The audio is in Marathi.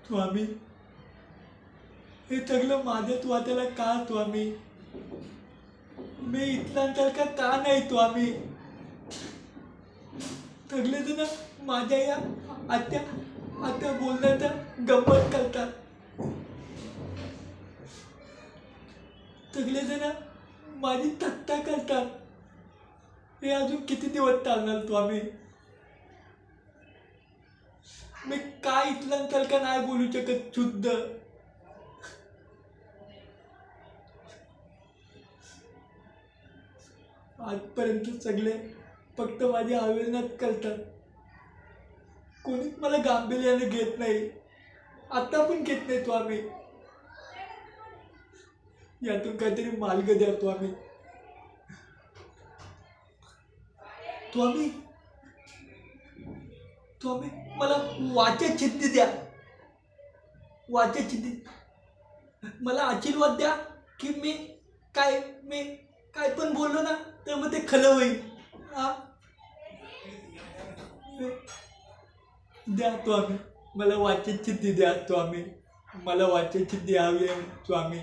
स्वामी, हे सगळं माझ्याच वाट्याला का स्वामी? मी इतरांसारखा का नाही स्वामी? सगळेजण माझ्या या आत्या आत्या बोलण्याचा गंमत करतात. सगळेजण माझी थट्टा करतात. हे अजून किती दिवस चालणार स्वामी? मी काय इतरांसारखं नाही बोलू शकत शुद्ध. आजपर्यंत सगळे फक्त माझी अवहेलनाच करतात. कोणीच मला गांभीर्याने घेत नाही. आता पण घेत नाही स्वामी. यातून काहीतरी मार्ग द्या स्वामी. स्वामी, स्वामी मला वाचा सिद्धी द्या. वाचा सिद्धी. मला आशीर्वाद द्या की मी काय पण बोललो ना तर मग ते खरं होईल. द्या स्वामी, मला वाचा सिद्धी द्या स्वामी. मला वाचा सिद्धी हवी आहे स्वामी.